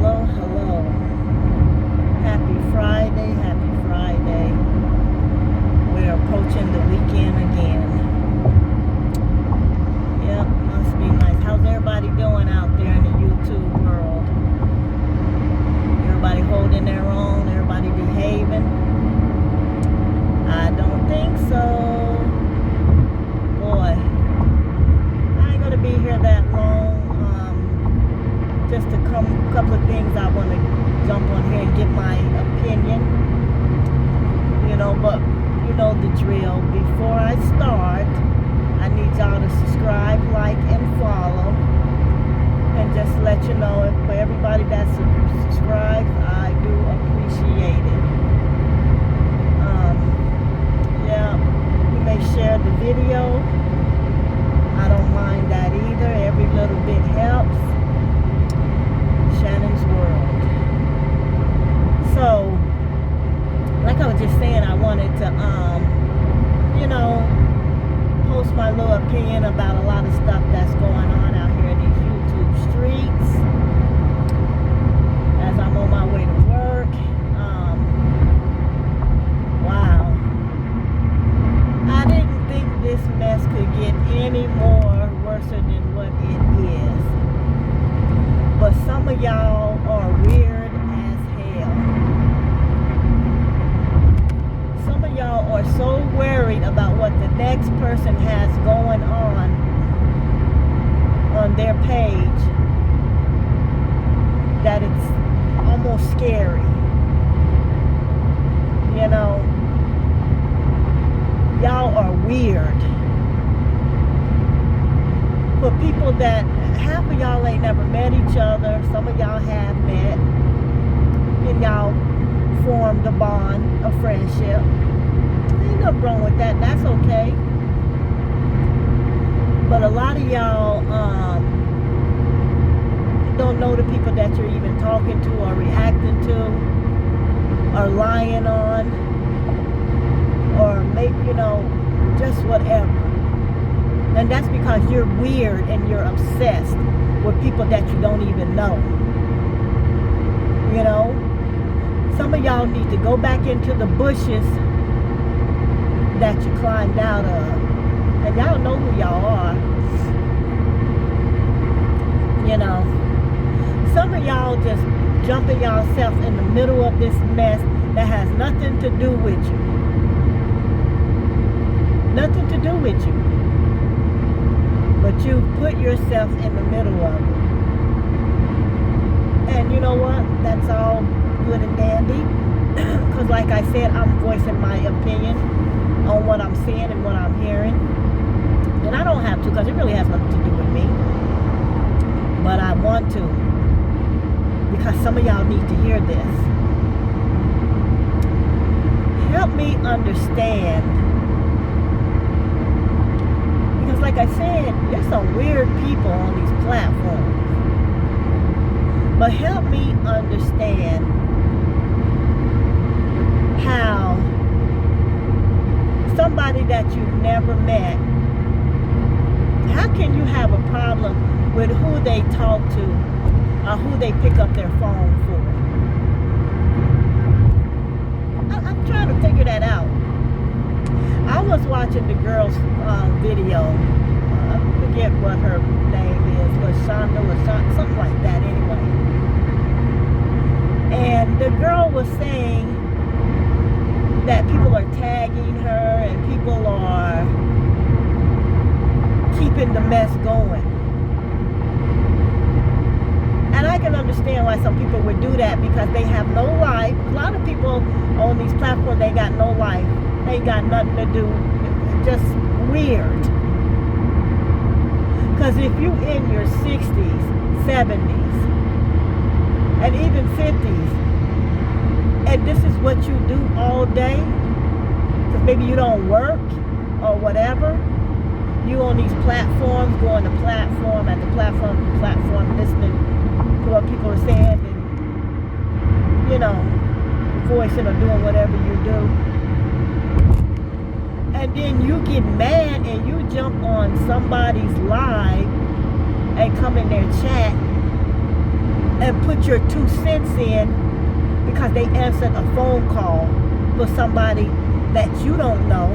Hello, hello. Happy Friday, happy Friday. We're approaching the weekend again. Yep, must be nice. How's everybody doing out there in the YouTube world? Everybody holding their own? Everybody behaving? I don't think so. Boy, I ain't gonna be here that long. Just a couple of things I want to jump on here and give my opinion. But you know the drill. Before I start, I need y'all to subscribe, like, and follow. And just let you know, for everybody that subscribes, I do appreciate it. Yeah, you may share the video. I don't mind that either. Every little bit helps. Shannon's World. So, like I was just saying, I wanted to, post my little opinion about a lot of stuff that's going on out here in these YouTube streets as I'm on my way to work. Wow. I didn't think this mess could get any more worse than what it is. But some of y'all are weird as hell. Some of y'all are so worried about what the next person has going on their page that it's almost scary. Y'all are weird. For people that, half of y'all ain't never met each other, some of y'all have met, and y'all formed a bond, a friendship. Ain't nothing wrong with that, that's okay. But a lot of y'all don't know the people that you're even talking to or reacting to or lying on or maybe, just whatever. And that's because you're weird and you're obsessed with people that you don't even know. Some of y'all need to go back into the bushes that you climbed out of. And y'all know who y'all are. Some of y'all just jumping yourself in the middle of this mess that has nothing to do with you. Nothing to do with you. But you put yourself in the middle of it. And you know what? That's all good and dandy. Because like I said, I'm voicing my opinion on what I'm seeing and what I'm hearing. And I don't have to, because it really has nothing to do with me. But I want to. Because some of y'all need to hear this. Help me understand. Because like I said, there's some weird people on these platforms. But help me understand how somebody that you've never met, how can you have a problem with who they talk to or who they pick up their phone for? I'm trying to figure that out. I was watching the girl's video. I forget what her name is, LaShonda, something like that anyway. And the girl was saying that people are tagging her and people are keeping the mess going. And I can understand why some people would do that because they have no life. A lot of people on these platforms, they got no life. They got nothing to do. Just weird. Because if you in your 60s, 70s, and even 50s, and this is what you do all day, because maybe you don't work or whatever, you on these platforms, going to platform at the platform, listening to what people are saying, and voicing or doing whatever you do. And then you get mad and you jump on somebody's live and come in their chat and put your 2 cents in because they answered a phone call for somebody that you don't know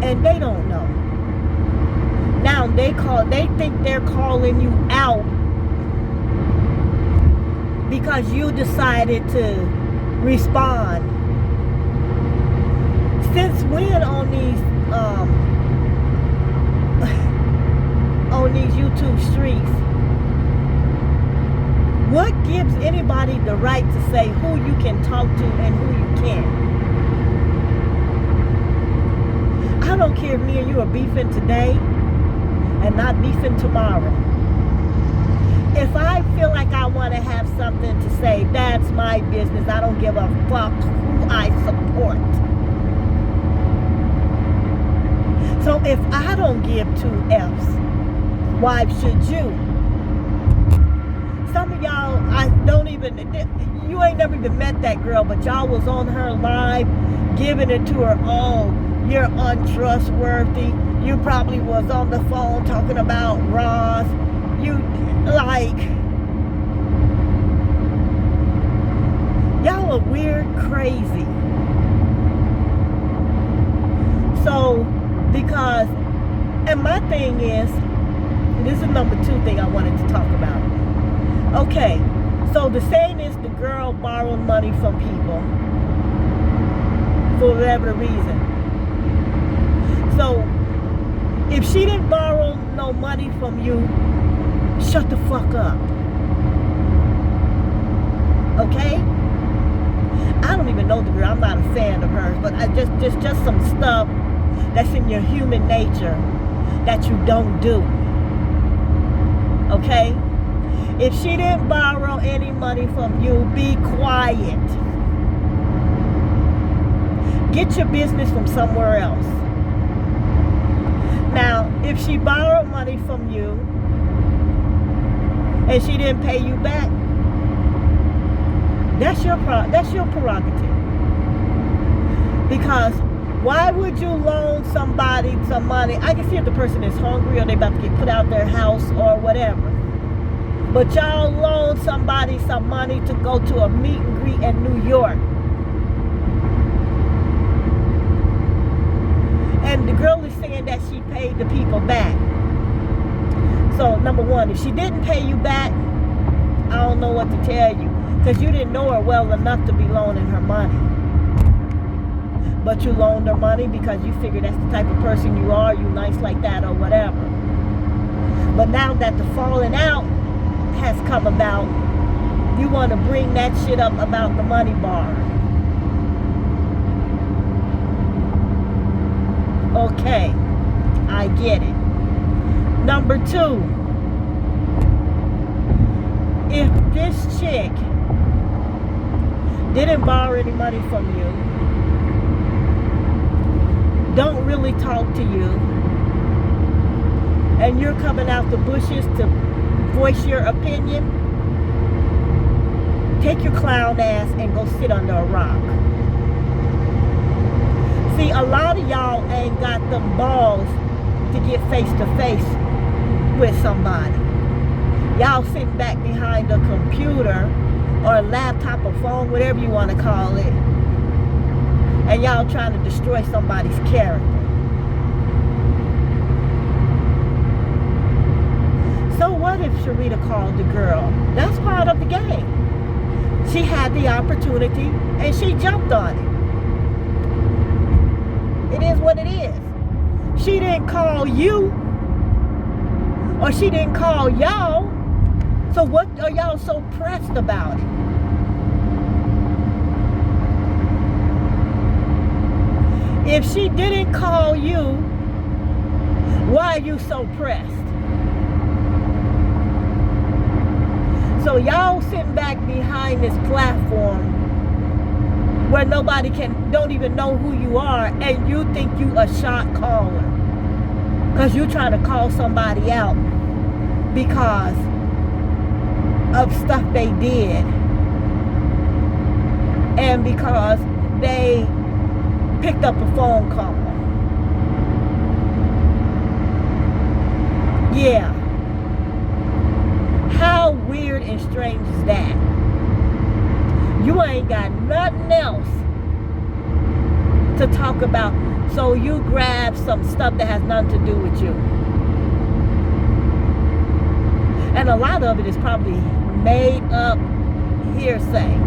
and they don't know. Now they think they're calling you out because you decided to respond. Since when on these YouTube streets, what gives anybody the right to say who you can talk to and who you can't? I don't care if me and you are beefing today and not beefing tomorrow. If I feel like I want to have something to say, that's my business. I don't give a fuck who I support. So if I don't give 2 F's, why should you? Some of y'all, you ain't never even met that girl, but y'all was on her live giving it to her. Oh, you're untrustworthy. You probably was on the phone talking about Ross. Y'all are weird, crazy. So, because, and my thing is, this is number 2 thing I wanted to talk about. Okay, so the saying is the girl borrowed money from people for whatever reason. So, if she didn't borrow no money from you, shut the fuck up. Okay? I don't even know the girl. I'm not a fan of hers, but just some stuff that's in your human nature that you don't do. Okay? If she didn't borrow any money from you, be quiet. Get your business from somewhere else. Now, if she borrowed money from you and she didn't pay you back, that's your prerogative. Because why would you loan somebody some money? I can see if the person is hungry or they about to get put out their house or whatever. But y'all loan somebody some money to go to a meet and greet in New York. And the girl is saying that she paid the people back. So, number 1, if she didn't pay you back, I don't know what to tell you. Because you didn't know her well enough to be loaning her money. But you loaned her money because you figure that's the type of person you are, you nice like that or whatever. But now that the falling out has come about, you want to bring that shit up about the money borrowed. Okay, I get it. Number 2, if this chick didn't borrow any money from you, don't really talk to you, and you're coming out the bushes to voice your opinion, take your clown ass and go sit under a rock. See, a lot of y'all ain't got them balls to get face to face with somebody. Y'all sitting back behind a computer or a laptop or phone, whatever you want to call it, and y'all trying to destroy somebody's character. So what if Sharita called the girl? That's part of the game. She had the opportunity and she jumped on it. It is what it is. She didn't call you, or she didn't call y'all. So what are y'all so pressed about it? If she didn't call you, why are you so pressed? So y'all sitting back behind this platform where nobody don't even know who you are, and you think you a shot caller because you're trying to call somebody out because of stuff they did and because they picked up a phone call. Yeah. How weird and strange is that? You ain't got nothing else to talk about, so you grab some stuff that has nothing to do with you. And a lot of it is probably made up hearsay.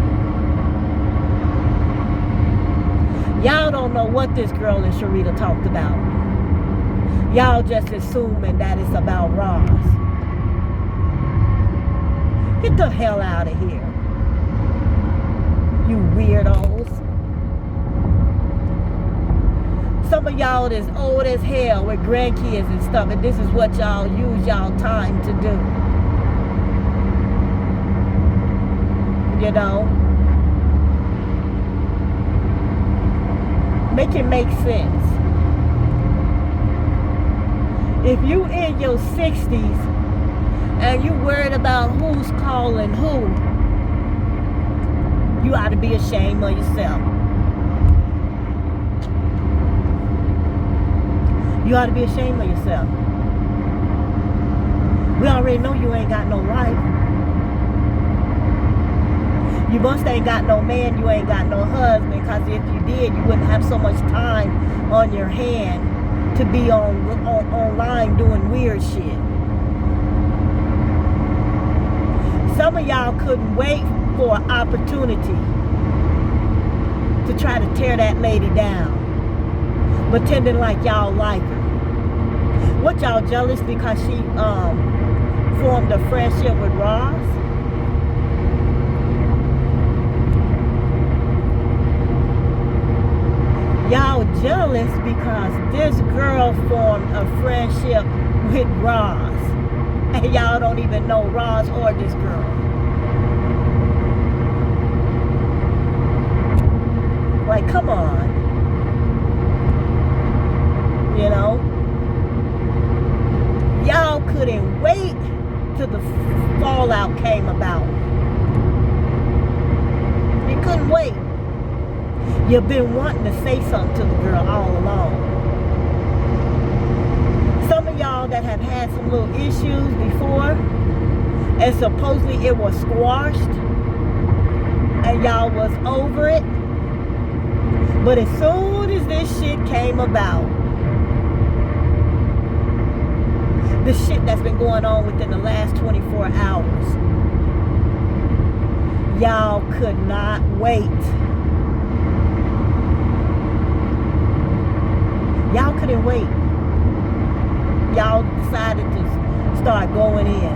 Y'all don't know what this girl and Sharita talked about. Y'all just assuming that it's about Ross. Get the hell out of here, you weirdos. Some of y'all is old as hell with grandkids and stuff, and this is what y'all use y'all time to do. You know? Make it make sense. If you in your 60s and you worried about who's calling who, you ought to be ashamed of yourself. You ought to be ashamed of yourself. We already know you ain't got no life. You must ain't got no man, you ain't got no husband, because if you did, you wouldn't have so much time on your hand to be online doing weird shit. Some of y'all couldn't wait for an opportunity to try to tear that lady down, pretending like y'all like her. What, y'all jealous because she formed a friendship with Ross? Y'all jealous because this girl formed a friendship with Ross. And y'all don't even know Ross or this girl. Like, come on. You know? Y'all couldn't wait till the fallout came about. You couldn't wait. You've been wanting to say something to the girl all along. Some of y'all that have had some little issues before, and supposedly it was squashed, and y'all was over it. But as soon as this shit came about, the shit that's been going on within the last 24 hours, y'all could not wait. Y'all couldn't wait. Y'all decided to start going in.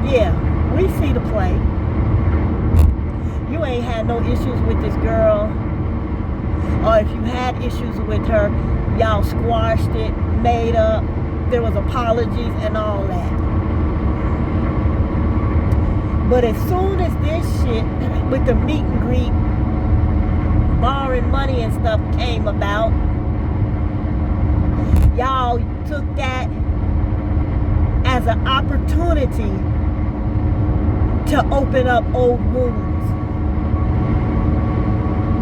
Yeah, we see the play. You ain't had no issues with this girl. Or if you had issues with her, y'all squashed it, made up. There was apologies and all that. But as soon as this shit with the meet and greet, borrowing money and stuff came about, y'all took that as an opportunity to open up old wounds.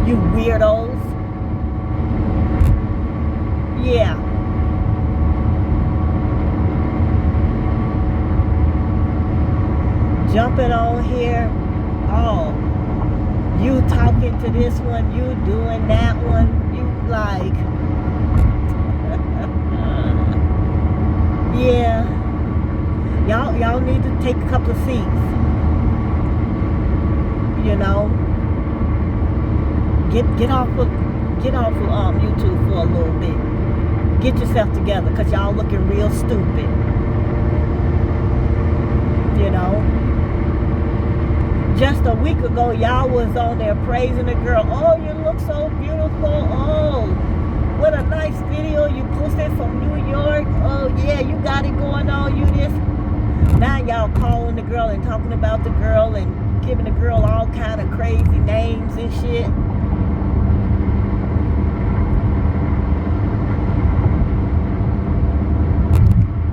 You weirdos. Yeah. Jumping on here. Oh. You talking to this one, you doing that one, you like, yeah, y'all need to take a couple of seats, you know, get off of YouTube for a little bit, get yourself together, because y'all looking real stupid, you know. Just a week ago, y'all was on there praising the girl. Oh, you look so beautiful. Oh, what a nice video you posted from New York. Oh, yeah, you got it going on. You this. Now y'all calling the girl and talking about the girl and giving the girl all kind of crazy names and shit.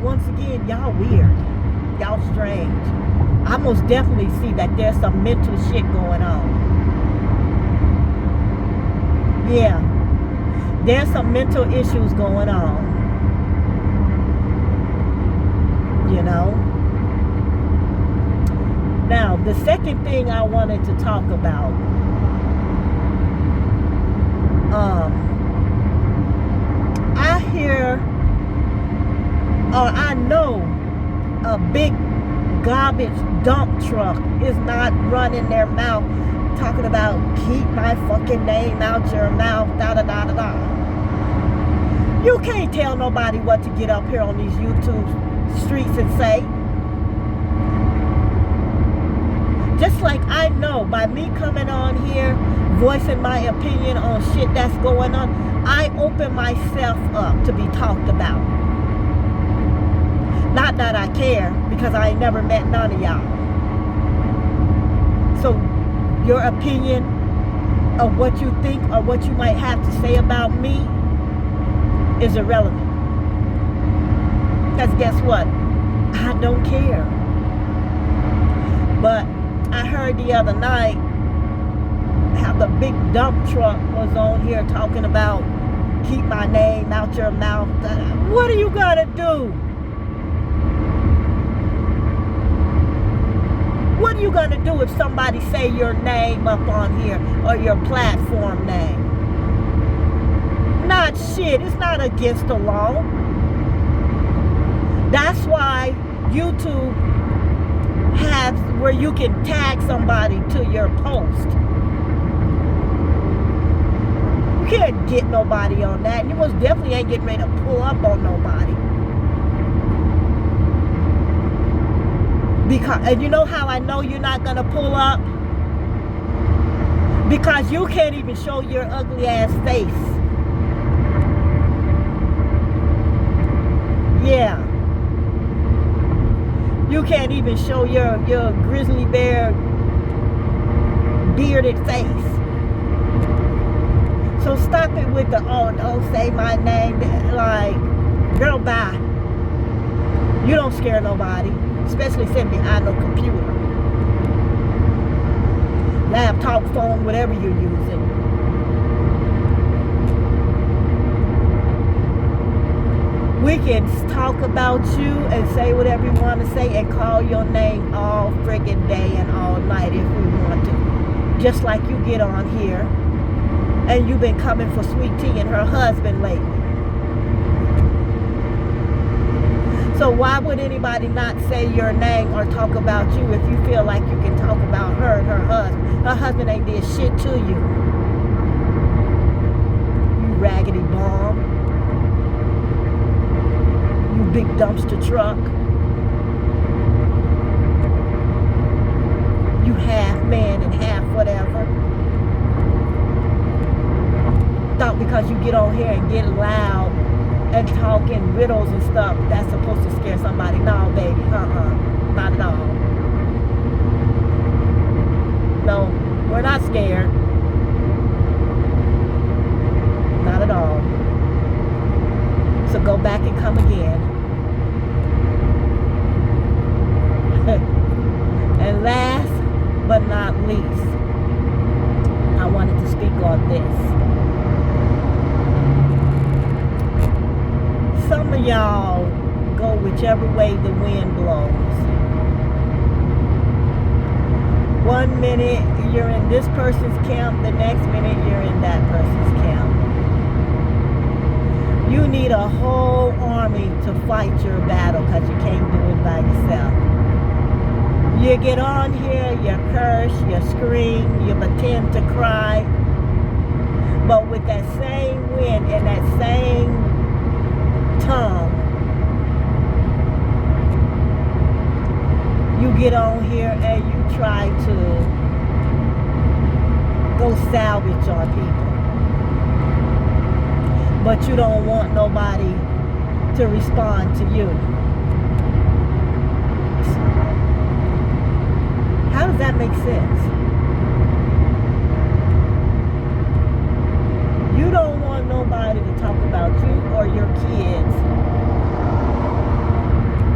Once again, y'all weird. Y'all strange. I most definitely see that there's some mental shit going on. Yeah. There's some mental issues going on. you know. Now, the second thing I wanted to talk about, I hear, or I know, a big garbage dump truck is not running their mouth talking about keep my fucking name out your mouth, da da da da da. You can't tell nobody what to get up here on these YouTube streets and say. Just like I know by me coming on here, voicing my opinion on shit that's going on, I open myself up to be talked about. Not that I care, because I ain't never met none of y'all. So your opinion of what you think or what you might have to say about me is irrelevant. Because guess what? I don't care. But I heard the other night how the big dump truck was on here talking about keep my name out your mouth. What are you gonna do? What are you gonna do if somebody say your name up on here or your platform name? Not shit. It's not against the law. That's why YouTube has where you can tag somebody to your post. You can't get nobody on that. You most definitely ain't getting ready to pull up on nobody. Because, and you know how I know you're not gonna pull up? Because you can't even show your ugly ass face. Yeah. You can't even show your grizzly bear bearded face. So stop it with the, oh, don't say my name. Like, girl, bye. You don't scare nobody. Especially sitting behind no computer. Laptop, phone, whatever you're using. We can talk about you and say whatever you want to say and call your name all friggin' day and all night if we want to. Just like you get on here and you've been coming for Sweet Tea and her husband lately. So why would anybody not say your name or talk about you if you feel like you can talk about her and her husband? Her husband ain't did shit to you. You raggedy bum. You big dumpster truck. You half man and half whatever. Thought because you get on here and get loud and talking riddles and stuff, that's supposed to scare somebody. No, baby, not at all. No, we're not scared. Not at all. So go back and come again. And last but not least, I wanted to speak on this. Some of y'all go whichever way the wind blows. One minute you're in this person's camp, the next minute you're in that person's camp. You need a whole army to fight your battle because you can't do it by yourself. You get on here, you curse, you scream, you pretend to cry. But with that same wind and that same tongue, you get on here and you try to go salvage on people, but you don't want nobody to respond to you. How does that make sense? You don't want nobody to talk about you or your kids,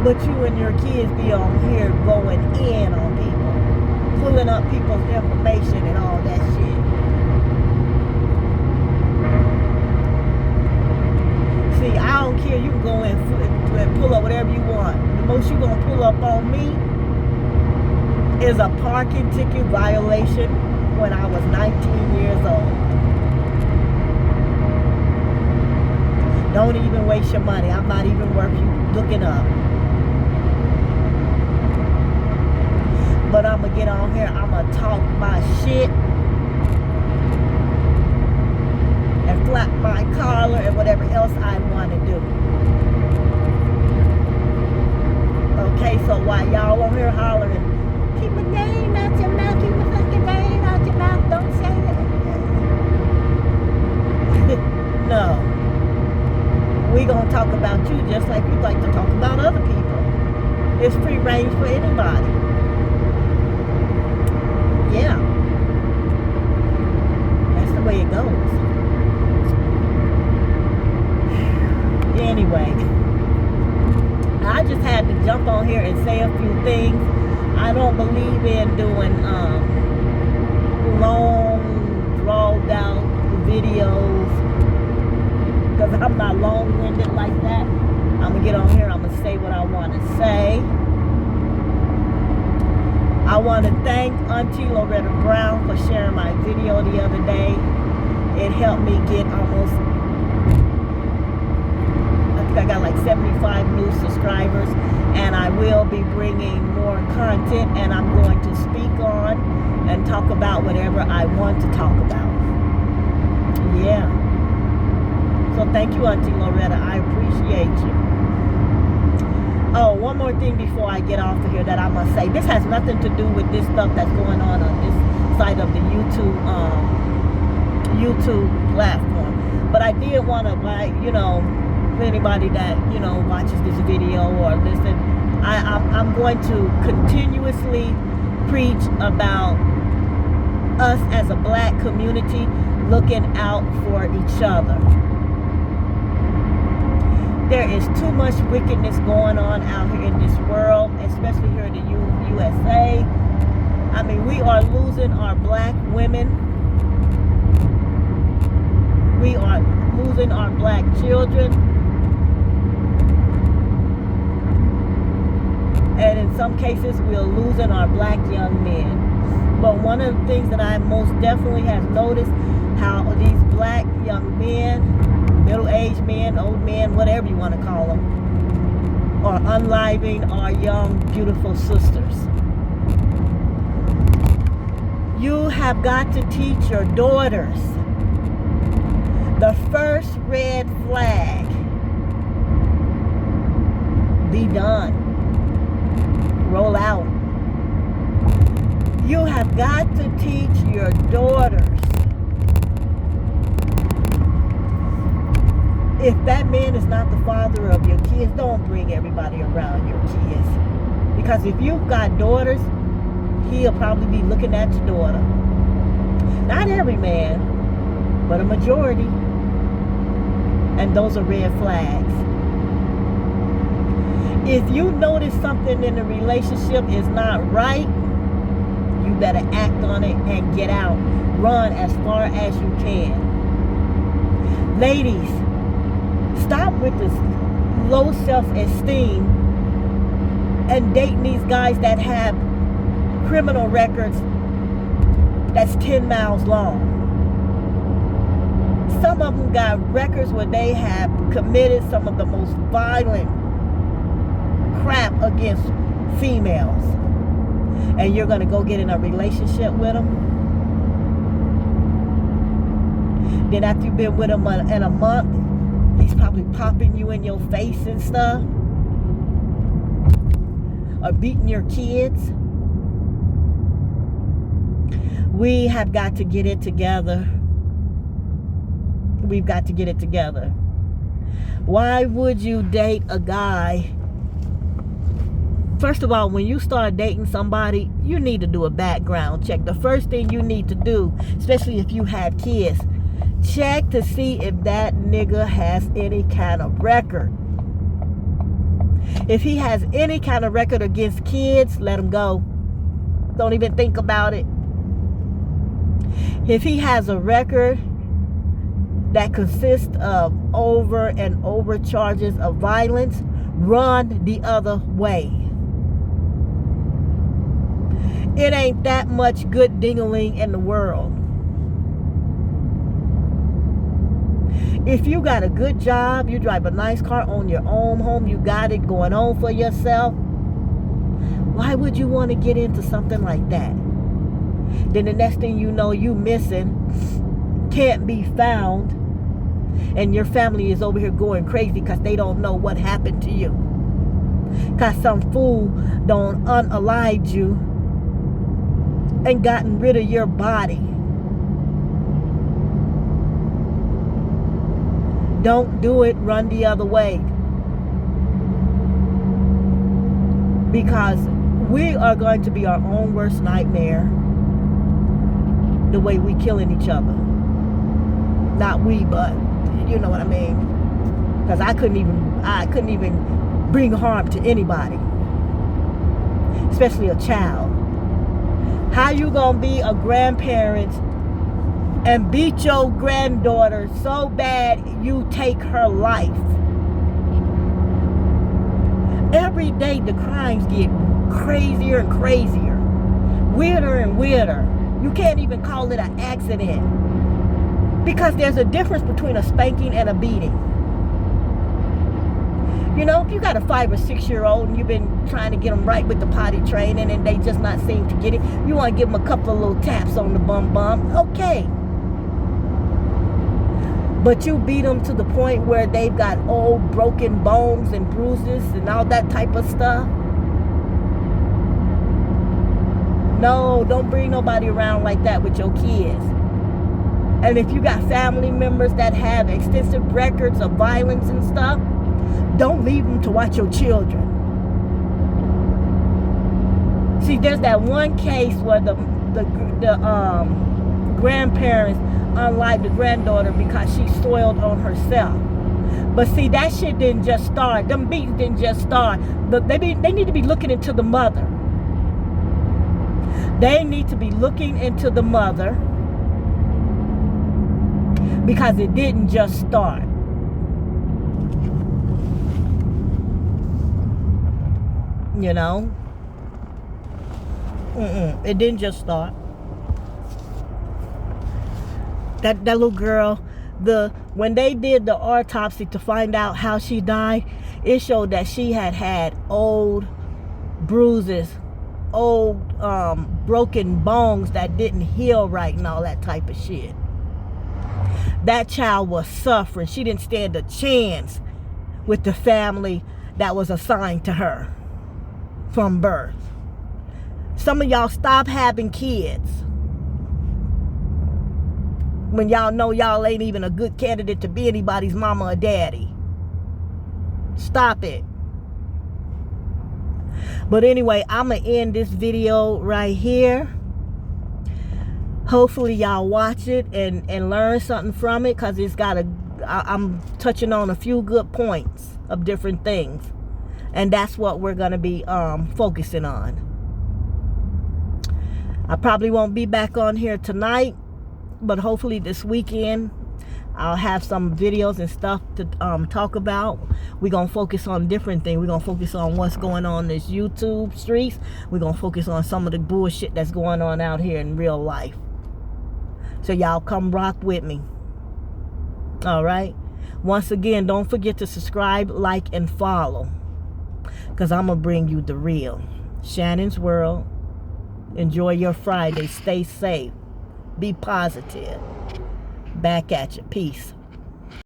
but you and your kids be on here going in on people, pulling up people's information and all that shit. See, I don't care. You can go in and pull up whatever you want. The most you're going to pull up on me is a parking ticket violation when I was 19 years old. Don't even waste your money. I'm not even worth you looking up. But I'm going to get on here. I'm going to talk my shit and flap my collar and whatever else I want to do. Okay, so while y'all on here hollering, keep my name out your mouth, keep my fucking name out your mouth, don't say it. No. We gonna talk about you just like you like to talk about other people. It's free range for anybody. Yeah. That's the way it goes. Anyway, I just had to jump on here and say a few things. I don't believe in doing long, drawn out videos because I'm not long-winded like that. I'm going to get on here. I'm going to say what I want to say. I want to thank Auntie Loretta Brown for sharing my video the other day. It helped me get almost, I got like 75 new subscribers, and I will be bringing more content, and I'm going to speak on and talk about whatever I want to talk about. Yeah. So thank you, Auntie Loretta. I appreciate you. Oh, one more thing before I get off of here that I must say. This has nothing to do with this stuff that's going on this side of the YouTube platform. But I did want to, anybody that watches this video or listen, I'm going to continuously preach about us as a black community looking out for each other. There is too much wickedness going on out here in this world, especially here in the USA. I mean, we are losing our black women. We are losing our black children. And in some cases, we're losing our black young men. But one of the things that I most definitely have noticed, how these black young men, middle-aged men, old men, whatever you want to call them, are unliving our young, beautiful sisters. You have got to teach your daughters the first red flag. Be done. Roll out. You have got to teach your daughters, if that man is not the father of your kids, don't bring everybody around your kids. Because if you've got daughters, he'll probably be looking at your daughter. Not every man, but a majority. And those are red flags. If you notice something in the relationship is not right, you better act on it and get out. Run as far as you can. Ladies, stop with this low self-esteem and dating these guys that have criminal records that's 10 miles long. Some of them got records where they have committed some of the most violent crap against females. And you're going to go get in a relationship with them. Then after you've been with them in a month, he's probably popping you in your face and stuff. Or beating your kids. We have got to get it together. We've got to get it together. Why would you date a guy? First of all, when you start dating somebody, you need to do a background check. The first thing you need to do, especially if you have kids, check to see if that nigga has any kind of record. If he has any kind of record against kids, let him go. Don't even think about it. If he has a record that consist of over and over charges of violence, run the other way. It ain't that much good ding-a-ling in the world. If you got a good job, you drive a nice car, own your own home, you got it going on for yourself, why would you want to get into something like that? Then the next thing you know, you missing, can't be found, and your family is over here going crazy because they don't know what happened to you. Because some fool done unalived you and gotten rid of your body. Don't do it. Run the other way. Because we are going to be our own worst nightmare the way we killing each other. Not we, but you know what I mean. Because I couldn't even bring harm to anybody, especially a child. How you gonna be a grandparent and beat your granddaughter so bad you take her life? Every day the crimes get crazier and crazier, weirder and weirder. You can't even call it an accident, because there's a difference between a spanking and a beating. You know, if you got a 5 or 6 year old and you've been trying to get them right with the potty training and they just not seem to get it, you want to give them a couple of little taps on the bum, okay. But you beat them to the point where they've got old broken bones and bruises and all that type of stuff. No, don't bring nobody around like that with your kids. And if you got family members that have extensive records of violence and stuff, don't leave them to watch your children. See, there's that one case where the grandparents unlived the granddaughter because she soiled on herself. But see, that shit didn't just start. Them beats didn't just start. But they need to be looking into the mother. They need to be looking into the mother, because it didn't just start. You know? It didn't just start. That little girl, when they did the autopsy to find out how she died, it showed that she had old bruises, old broken bones that didn't heal right and all that type of shit. That child was suffering. She didn't stand a chance with the family that was assigned to her from birth. Some of y'all stop having kids when y'all know y'all ain't even a good candidate to be anybody's mama or daddy. Stop it. But anyway, I'm going to end this video right here. Hopefully y'all watch it and learn something from it, because I'm touching on a few good points of different things. And that's what we're going to be focusing on. I probably won't be back on here tonight, but hopefully this weekend I'll have some videos and stuff to talk about. We're going to focus on different things. We're going to focus on what's going on in this YouTube streets. We're going to focus on some of the bullshit that's going on out here in real life. So y'all come rock with me. All right? Once again, don't forget to subscribe, like, and follow, because I'm going to bring you the real. Shannon's World. Enjoy your Friday. Stay safe. Be positive. Back at you. Peace.